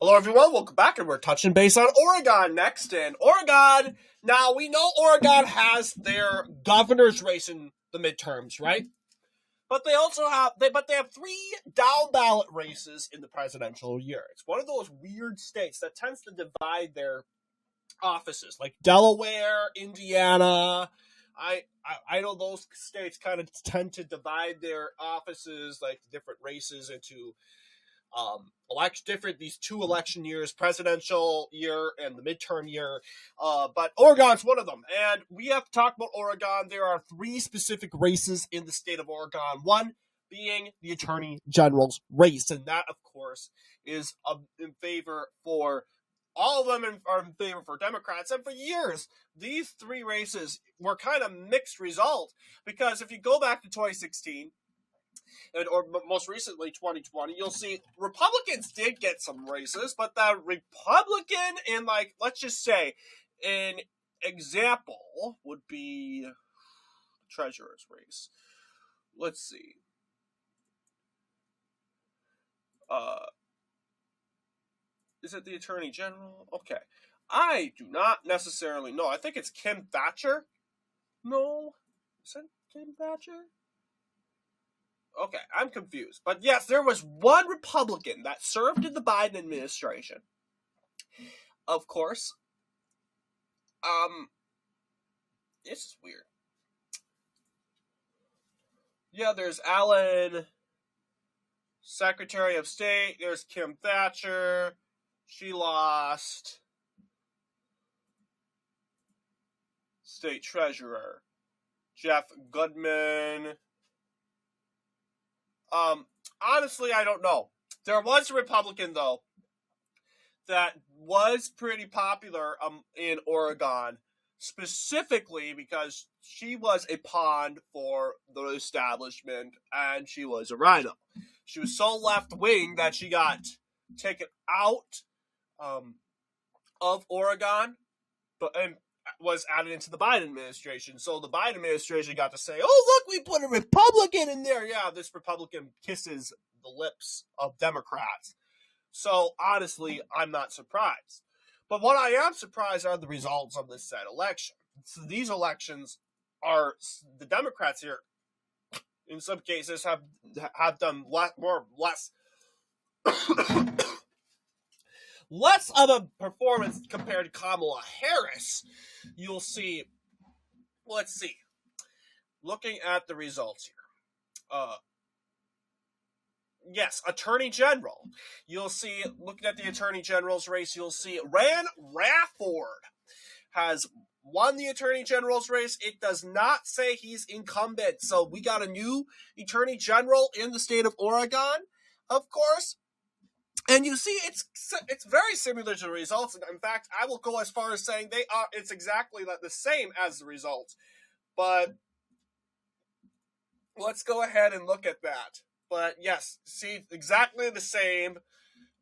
Hello, everyone. Welcome back, and we're touching base on Oregon next. And Oregon, now we know Oregon has their governor's race in the midterms, right? But they also have they have three down ballot races in the presidential year. It's one of those weird states that tends to divide their offices, like Delaware, Indiana. I know those states kind of tend to divide their offices, like the different races, into these two election years, presidential year and the midterm year. But Oregon's one of them. And we have to talk about Oregon. There are three specific races in the state of Oregon. One being the Attorney General's race. And that, of course, is in favor for all of them are in favor for Democrats. And for years, these three races were kind of mixed result. Because if you go back to 2016, or most recently 2020, you'll see Republicans did get some races, but the Republican in, like, let's just say, an example would be treasurer's race. Let's see. Is it the Attorney General? Okay. I do not necessarily know. I think it's Kim Thatcher. No. Is it Kim Thatcher? Okay, I'm confused. But yes, there was one Republican that served in the Biden administration. Of course. This is weird. Yeah, there's Allen, Secretary of State. There's Kim Thatcher. She lost. State Treasurer. Jeff Goodman. Honestly, I don't know. There was a Republican, though, that was pretty popular in Oregon, specifically because she was a pawn for the establishment, and she was a rhino. She was so left-wing that she got taken out of Oregon, and was added into the Biden administration. So the Biden administration got to say, oh, look, we put a Republican in there. Yeah, this Republican kisses the lips of Democrats. So honestly, I'm not surprised. But what I am surprised are the results of this said election. So these elections are, the Democrats here, in some cases, have done less of a performance compared to Kamala Harris. You'll see. Let's see. Looking at the results here. Yes, Attorney General. You'll see, looking at the Attorney General's race, you'll see Rand Rafford has won the Attorney General's race. It does not say he's incumbent. So we got a new Attorney General in the state of Oregon, of course. And you see, it's very similar to the results. In fact, I will go as far as saying it's exactly the same as the results. But let's go ahead and look at that. But yes, see, exactly the same.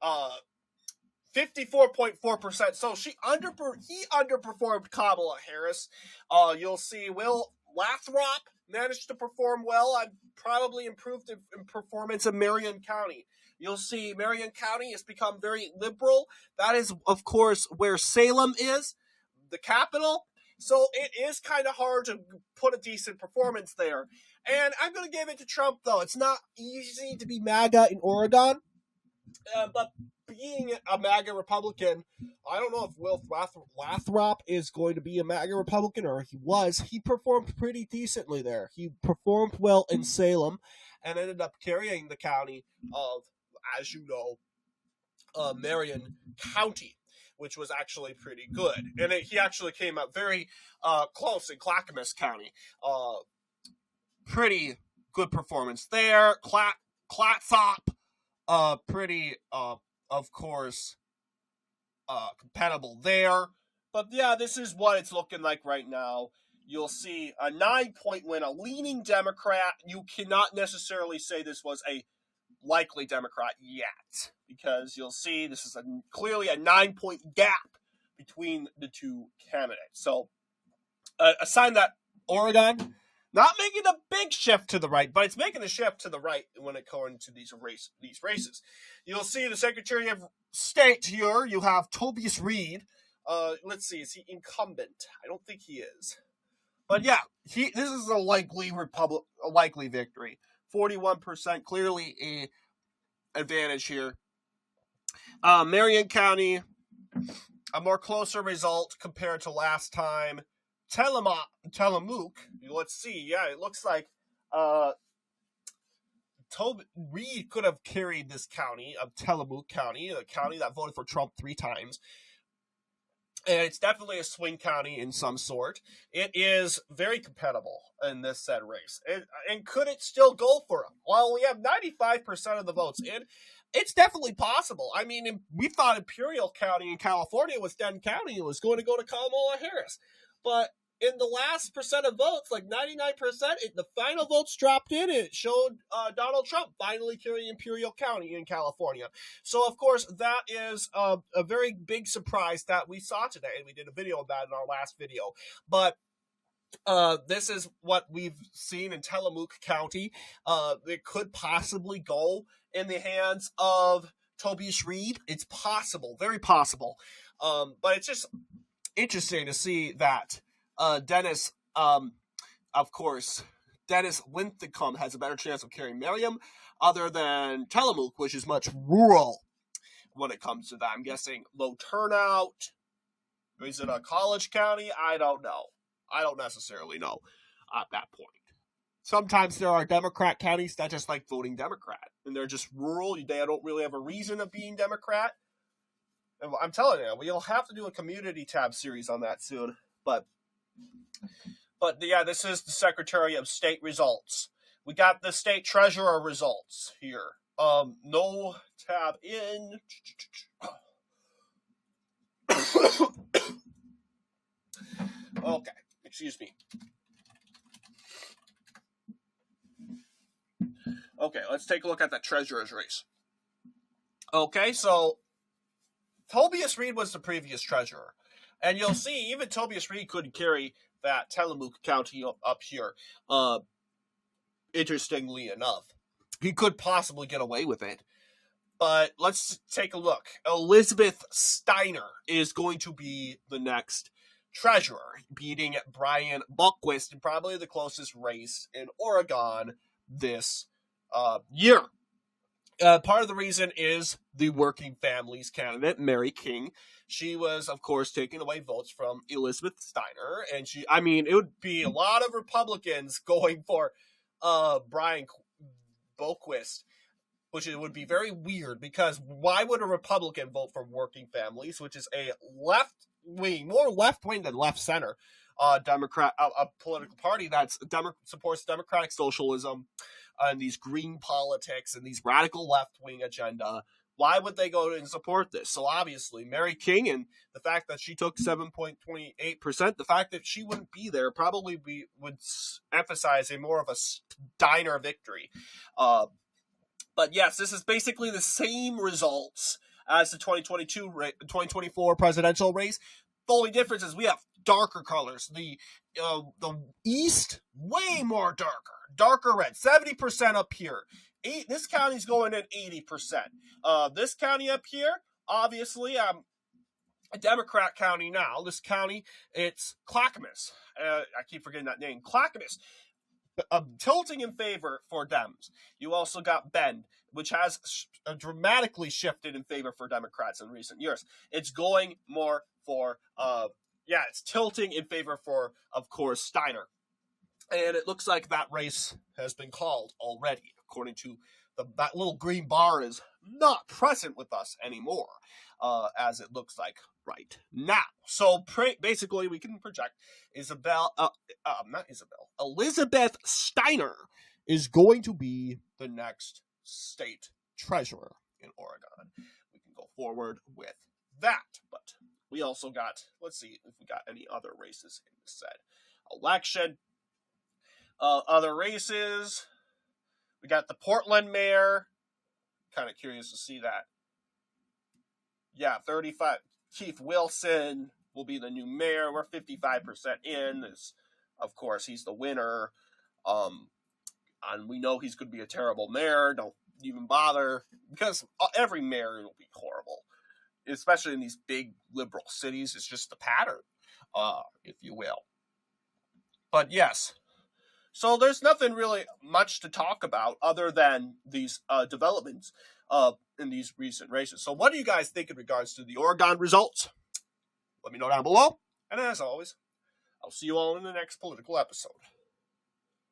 54.4%. So he underperformed Kamala Harris. You'll see Will Lathrop managed to perform well. I've probably improved in performance in Marion County. You'll see Marion County has become very liberal. That is, of course, where Salem is, the capital. So it is kind of hard to put a decent performance there. And I'm going to give it to Trump, though. It's not easy to be MAGA in Oregon. But being a MAGA Republican, I don't know if Will Lathrop is going to be a MAGA Republican, or he was. He performed pretty decently there. He performed well in Salem and ended up carrying the county of, as you know, Marion County, which was actually pretty good. And he actually came up very close in Clackamas County. Pretty good performance there. Clatsop, pretty, of course, compatible there. But yeah, this is what it's looking like right now. You'll see a 9-point win, a leaning Democrat. You cannot necessarily say this was a likely Democrat yet, because you'll see this is clearly a 9-point gap between the two candidates. So a sign that Oregon Not making a big shift to the right, but it's making a shift to the right when it comes to these races. You'll see the Secretary of State here. You have Tobias Reed. Let's see, is he incumbent? I don't think he is. But yeah, this is a likely victory. 41%, clearly a advantage here. Marion County, a more closer result compared to last time. Tillamook, let's see. Yeah, it looks like Reed could have carried this county of Tillamook County, a county that voted for Trump 3 times. And it's definitely a swing county in some sort. It is very compatible in this said race. And could it still go for him? Well, we have 95% of the votes in. It's definitely possible. I mean, we thought Imperial County in California was Denton County and was going to go to Kamala Harris. But in the last percent of votes, like 99%, the final votes dropped in. And it showed Donald Trump finally carrying Imperial County in California. So, of course, that is a very big surprise that we saw today. We did a video about it in our last video. But this is what we've seen in Tillamook County. It could possibly go in the hands of Tobias Reed. It's possible, very possible. But it's just interesting to see that Dennis Linthicum has a better chance of carrying Merriam other than Tillamook, which is much rural when it comes to that. I'm guessing low turnout. Is it a college county? I don't know. I don't necessarily know at that point. Sometimes there are Democrat counties that just like voting Democrat, and they're just rural. They don't really have a reason of being Democrat. And I'm telling you, we'll have to do a community tab series on that soon. But yeah, this is the Secretary of State results. We got the state treasurer results here. No tab in. Okay, excuse me. Okay, let's take a look at that treasurer's race. Okay, so Tobias Reed was the previous treasurer. And you'll see, even Tobias Reed couldn't carry that Tillamook County up here. Interestingly enough, he could possibly get away with it. But let's take a look. Elizabeth Steiner is going to be the next treasurer, beating Brian Buckwist in probably the closest race in Oregon this year. Part of the reason is the Working Families candidate, Mary King. She was, of course, taking away votes from Elizabeth Steiner. And it would be a lot of Republicans going for Brian Buckwist, which it would be very weird, because why would a Republican vote for Working Families, which is a left-wing, more left-wing than left-center Democrat, a political party that supports democratic socialism and these green politics and these radical left-wing agenda. Why would they go and support this? So obviously, Mary King, and the fact that she took 7.28%, the fact that she wouldn't be there probably would emphasize a more of a Steiner victory. But yes, this is basically the same results as the 2024 presidential race. The only difference is we have darker colors. The East, way more darker red, 70% up here. This county's going at 80%. This county up here, obviously, a Democrat county now. This county, it's Clackamas. I keep forgetting that name. Clackamas. Tilting in favor for Dems. You also got Bend, which has dramatically shifted in favor for Democrats in recent years. It's going more for, it's tilting in favor for, of course, Steiner. And it looks like that race has been called already, according to that little green bar is not present with us anymore, as it looks like right now. So basically, we can project Elizabeth Steiner is going to be the next state treasurer in Oregon. We can go forward with that, but we also got, let's see if we got any other races in this said election. Other races, we got the Portland mayor. Kind of curious to see that. Yeah, 35. Keith Wilson will be the new mayor. We're 55% in. Of course, he's the winner. And we know he's going to be a terrible mayor. Don't even bother, because every mayor will be horrible, especially in these big liberal cities. It's just the pattern, if you will. But yes, so there's nothing really much to talk about other than these developments in these recent races. So what do you guys think in regards to the Oregon results? Let me know down below. And as always, I'll see you all in the next political episode.